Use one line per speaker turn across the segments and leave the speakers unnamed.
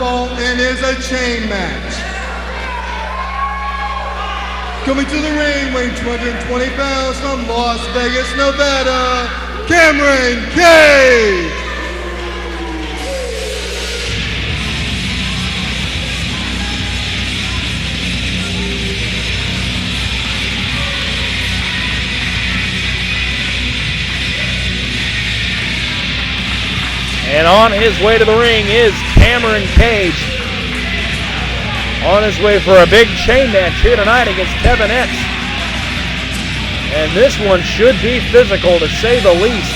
And is a chain match. Coming to the ring, weighing 220 pounds from Las Vegas, Nevada, Cameron Cage.
And on his way to the ring is Cameron Cage. On his way for a big chain match here tonight against Kevin X. And this one should be physical, to say the least.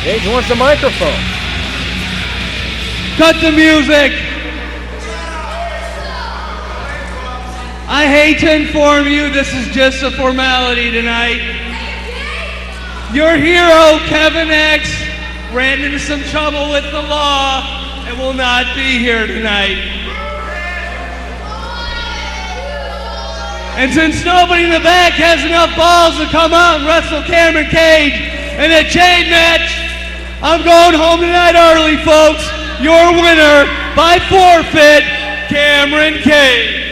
Cage wants the microphone.
Cut the music! I hate to inform you, this is just a formality tonight. Your hero, Kevin X, ran into some trouble with the law and will not be here tonight. And since nobody in the back has enough balls to come out and wrestle Cameron Cage in a chain match, I'm going home tonight early, folks. Your winner by forfeit, Cameron Cage.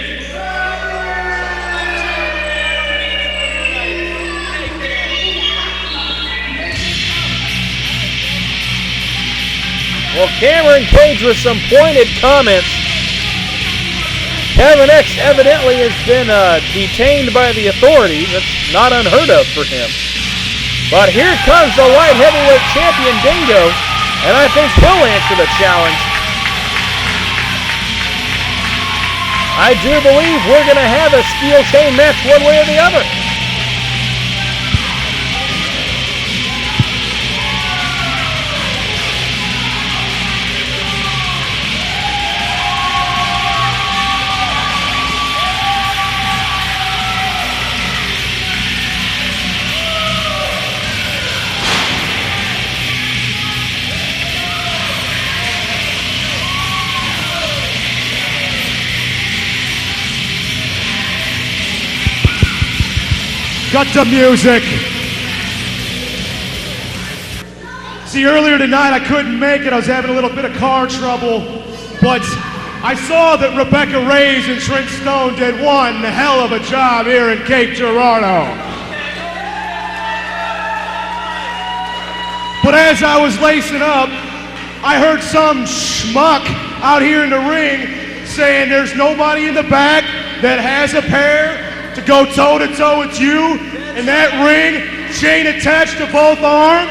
Well, Cameron Cage with some pointed comments. Kevin X evidently has been detained by the authorities. That's not unheard of for him. But here comes the light heavyweight champion, Dingo. And I think he'll answer the challenge. I do believe we're going to have a steel chain match one way or the other.
Cut the music. See, earlier tonight I couldn't make it. I was having a little bit of car trouble, but I saw that Rebecca Reyes and Trent Stone did one hell of a job here in Cape Girardeau. But as I was lacing up, I heard some schmuck out here in the ring saying there's nobody in the back that has a pair to go toe-to-toe with you in that ring, chain attached to both arms.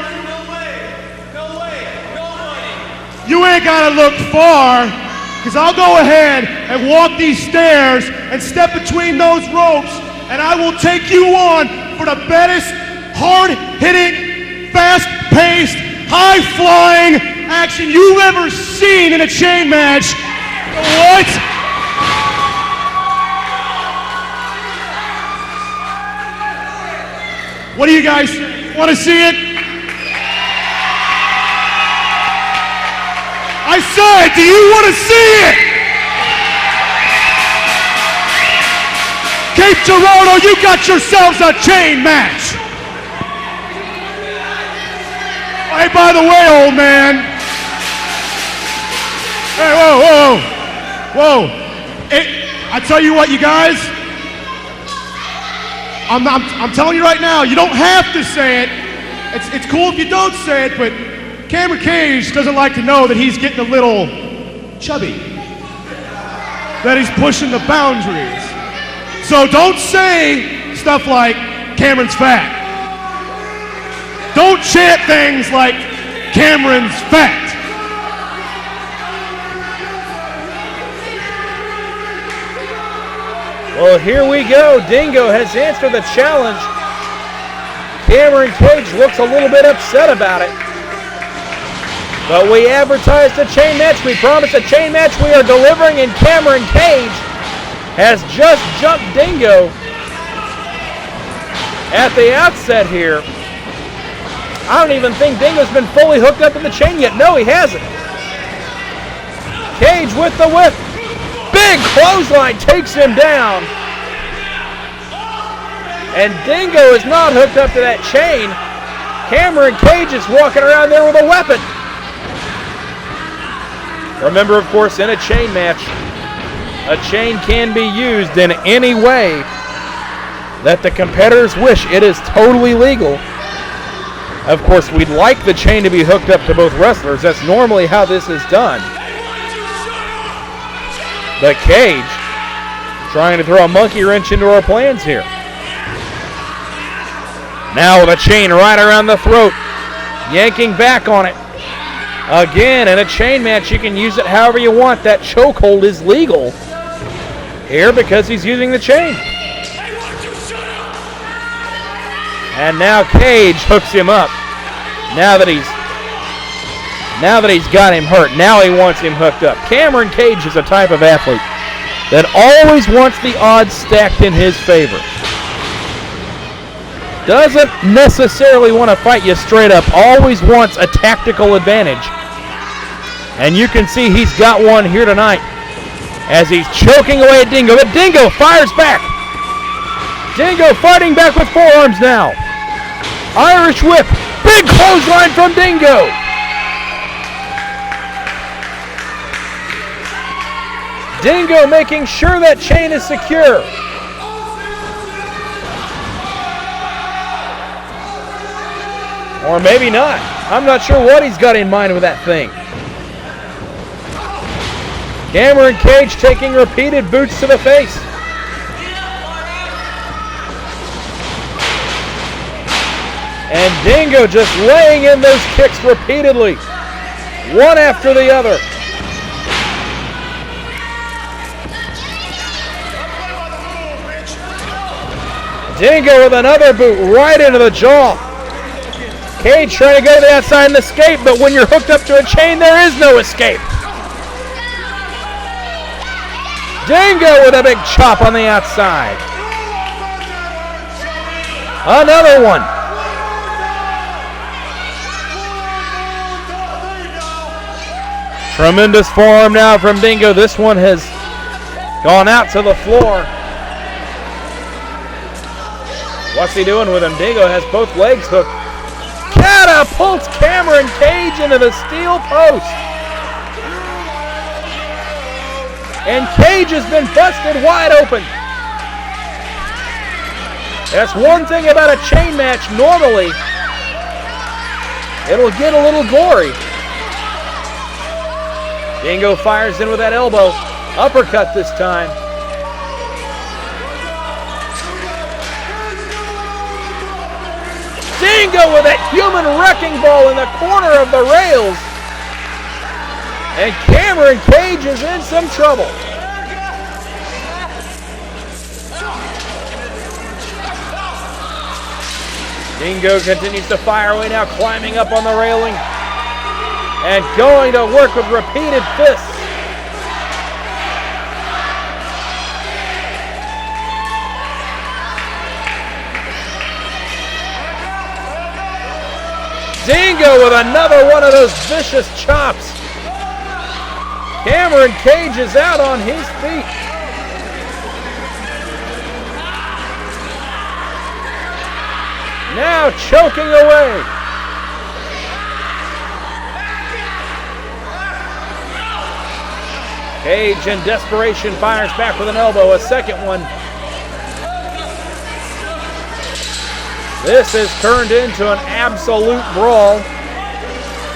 No way, nobody.
You ain't gotta look far, because I'll go ahead and walk these stairs and step between those ropes, and I will take you on for the best, hard-hitting, fast-paced, high-flying action you've ever seen in a chain match. What? What do you guys want to see it? I said, do you want to see it? Cape Girardeau, you got yourselves a chain match. Hey, by the way, old man. Hey, whoa. I tell you what, you guys. I'm telling you right now, you don't have to say it. It's cool if you don't say it, but Cameron Cage doesn't like to know that he's getting a little chubby, that he's pushing the boundaries. So don't say stuff like Cameron's fat. Don't chant things like Cameron's fat.
Well, here we go. Dingo has answered the challenge. Cameron Cage looks a little bit upset about it. But we advertised a chain match. We promised a chain match. We are delivering, and Cameron Cage has just jumped Dingo at the outset here. I don't even think Dingo's been fully hooked up in the chain yet. No, he hasn't. Cage with the whip. big clothesline takes him down. And Dingo is not hooked up to that chain. Cameron Cage is walking around there with a weapon. Remember, of course, in a chain match, a chain can be used in any way that the competitors wish. It is totally legal. Of course, we'd like the chain to be hooked up to both wrestlers. That's normally how this is done. But Cage trying to throw a monkey wrench into our plans here. Now with a chain right around the throat, yanking back on it. Again, in a chain match, you can use it however you want. That chokehold is legal here because he's using the chain. And now Cage hooks him up. Now that he's got him hurt, now he wants him hooked up. Cameron Cage is a type of athlete that always wants the odds stacked in his favor. Doesn't necessarily want to fight you straight up, always wants a tactical advantage. And you can see he's got one here tonight as he's choking away at Dingo. But Dingo fires back. Dingo fighting back with forearms now. Irish whip, big clothesline from Dingo. Dingo making sure that chain is secure. Or maybe not. I'm not sure what he's got in mind with that thing. Cameron Cage taking repeated boots to the face. And Dingo just laying in those kicks repeatedly. One after the other. Dingo with another boot right into the jaw. Cage trying to go to the outside and escape, but when you're hooked up to a chain, there is no escape. Dingo with a big chop on the outside. Another one. Tremendous forearm now from Dingo. This one has gone out to the floor. What's he doing with him? Dingo has both legs hooked. Catapults Cameron Cage into the steel post. And Cage has been busted wide open. That's one thing about a chain match. Normally, it'll get a little gory. Dingo fires in with that elbow. Uppercut this time. Dingo with that human wrecking ball in the corner of the rails. And Cameron Cage is in some trouble. Dingo continues to fire away now, climbing up on the railing and going to work with repeated fists. Dingo with another one of those vicious chops. Cameron Cage is out on his feet. Now choking away. Cage in desperation fires back with an elbow, a second one. This has turned into an absolute brawl,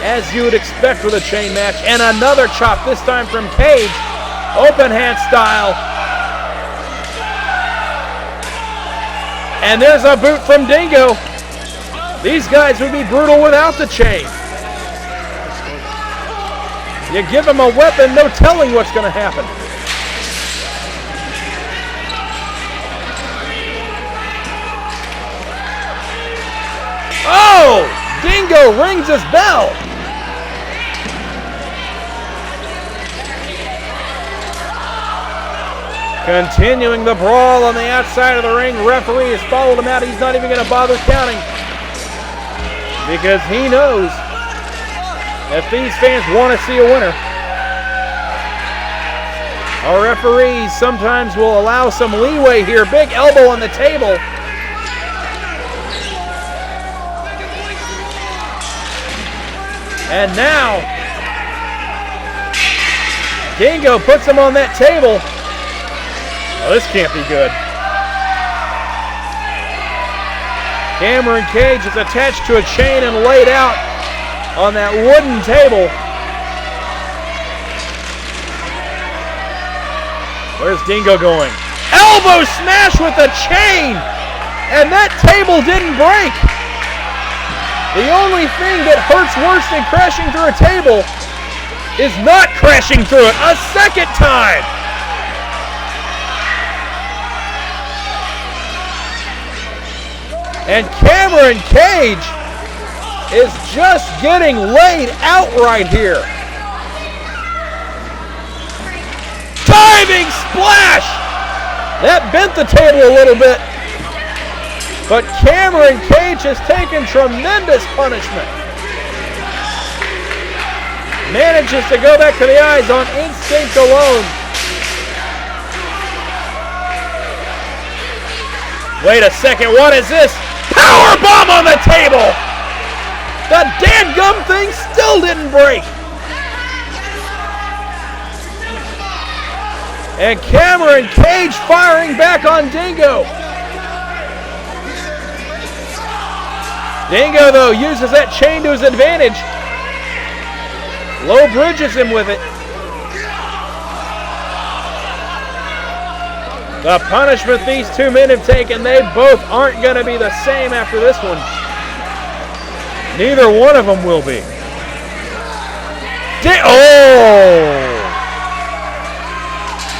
as you would expect with a chain match. And another chop, this time from Cage, open hand style. And there's a boot from Dingo. These guys would be brutal without the chain. You give them a weapon, no telling what's going to happen. Oh! Dingo rings his bell. Continuing the brawl on the outside of the ring. Referee has followed him out. He's not even going to bother counting because he knows that these fans want to see a winner. Our referees sometimes will allow some leeway here. Big elbow on the table. And now, Dingo puts him on that table. Oh, this can't be good. Cameron Cage is attached to a chain and laid out on that wooden table. Where's Dingo going? Elbow smash with the chain! And that table didn't break. The only thing that hurts worse than crashing through a table is not crashing through it a second time. And Cameron Cage is just getting laid out right here. Diving splash! That bent the table a little bit. But Cameron Cage has taken tremendous punishment. Manages to go back to the eyes on instinct alone. Wait a second, what is this? Power bomb on the table! The dadgum thing still didn't break. And Cameron Cage firing back on Dingo. Dingo, though, uses that chain to his advantage. Low bridges him with it. The punishment these two men have taken, they both aren't going to be the same after this one. Neither one of them will be.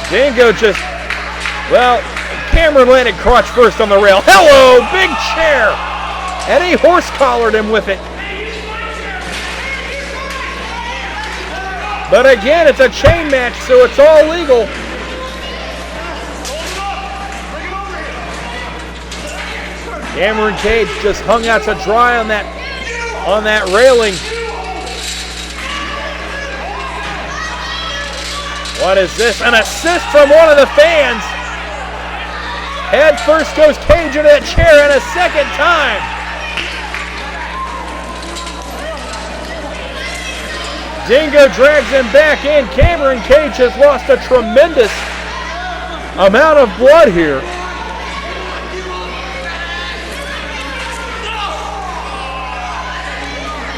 Dingo just, well, Cameron landed crotch first on the rail. Hello, big chair. And he horse collared him with it. But again, it's a chain match, so it's all legal. Cameron Cage just hung out to dry on that railing. What is this? An assist from one of the fans. Head first goes Cage into that chair, and a second time. Dingo drags him back in. Cameron Cage has lost a tremendous amount of blood here.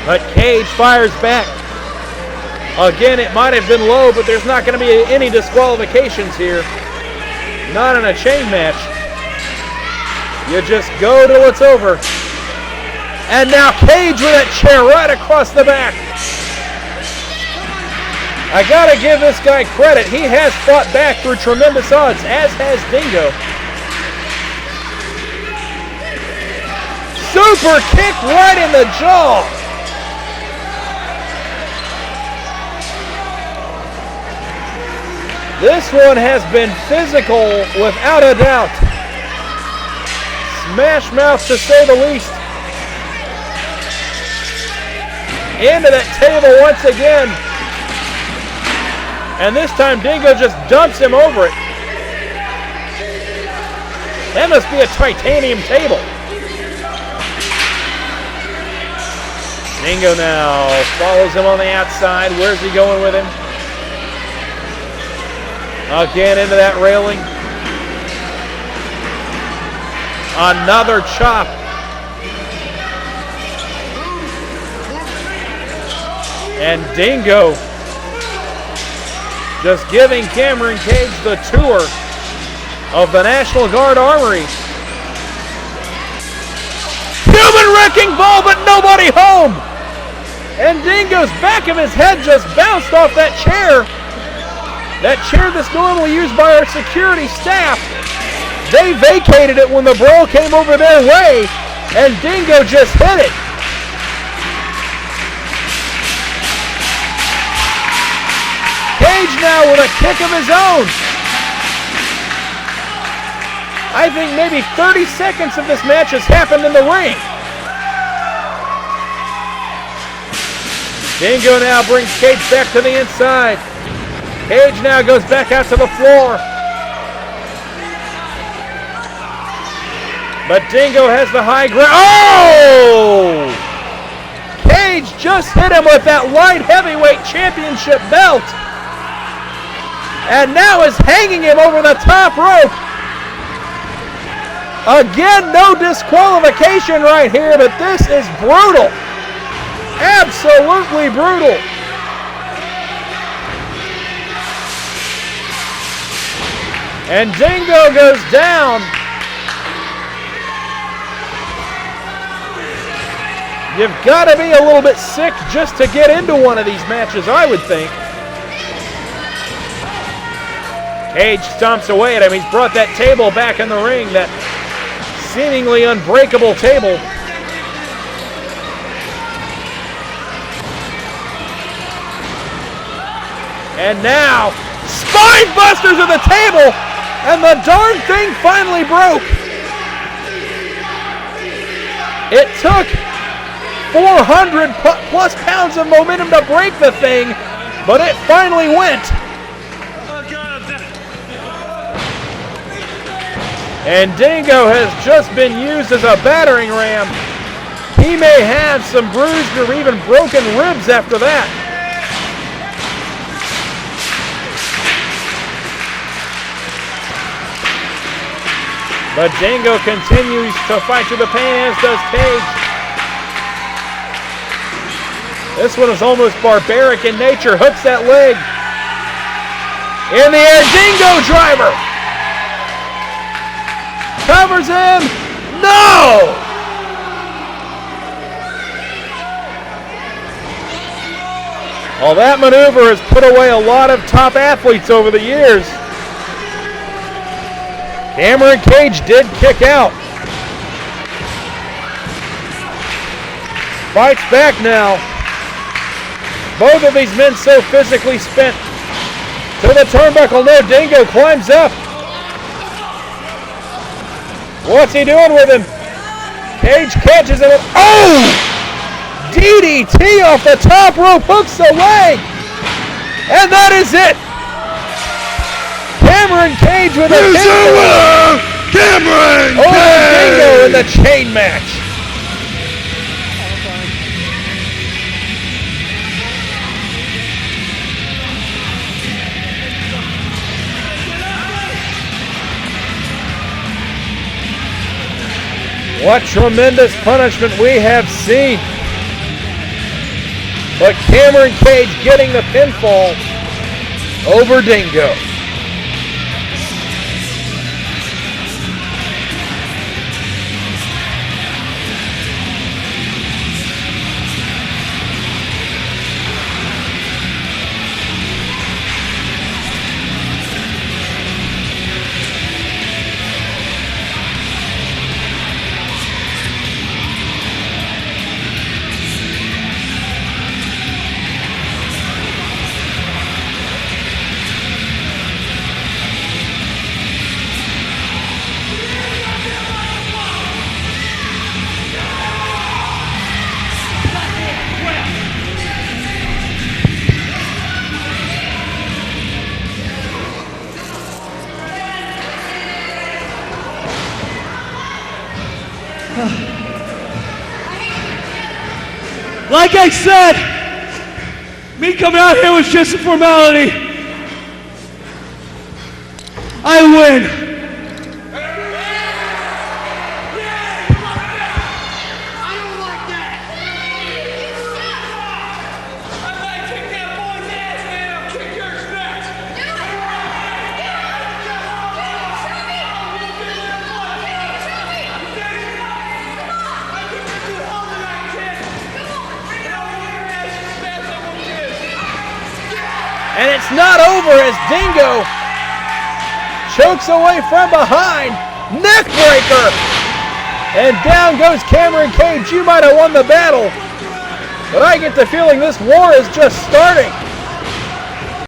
But Cage fires back. Again, it might have been low, but there's not going to be any disqualifications here. Not in a chain match. You just go till it's over. And now Cage with that chair right across the back. I gotta give this guy credit. He has fought back through tremendous odds, as has Dingo. Super kick right in the jaw. This one has been physical without a doubt. Smash mouth to say the least. Into that table once again. And this time Dingo just dumps him over it. That must be a titanium table. Dingo now follows him on the outside. Where's he going with him? Again into that railing. Another chop. And Dingo just giving Cameron Cage the tour of the National Guard Armory. Human wrecking ball, but nobody home. And Dingo's back of his head just bounced off that chair. That chair that's normally used by our security staff. They vacated it when the brawl came over their way, and Dingo just hit it. Cage now with a kick of his own. I think maybe 30 seconds of this match has happened in the ring. Dingo now brings Cage back to the inside. Cage now goes back out to the floor. But Dingo has the high ground. Oh! Cage just hit him with that light heavyweight championship belt. And now is hanging him over the top rope. Again, no disqualification right here, but this is brutal. Absolutely brutal. And Dingo goes down. You've got to be a little bit sick just to get into one of these matches, I would think. Cage stomps away at him. He's brought that table back in the ring, that seemingly unbreakable table. And now, spine busters of the table, and the darn thing finally broke. It took 400 plus pounds of momentum to break the thing, but it finally went. And Dingo has just been used as a battering ram. He may have some bruised or even broken ribs after that. But Dingo continues to fight through the pain, as does Cage. This one is almost barbaric in nature. Hooks that leg. In the air, Dingo driver. Covers him. No! Well, that maneuver has put away a lot of top athletes over the years. Cameron Cage did kick out. Fights back now. Both of these men so physically spent. To the turnbuckle, no, Dingo climbs up. What's he doing with him? Cage catches him. Oh! DDT off the top rope, hooks the leg. And that is it. Cameron Cage with a
winner, Cameron Cage!
Dingo in the chain match. What tremendous punishment we have seen. But Cameron Cage getting the pinfall over Dingo.
Like I said, me coming out here was just a formality. I win.
And it's not over as Dingo chokes away from behind. Neck breaker. And down goes Cameron Cage. You might have won the battle, but I get the feeling this war is just starting.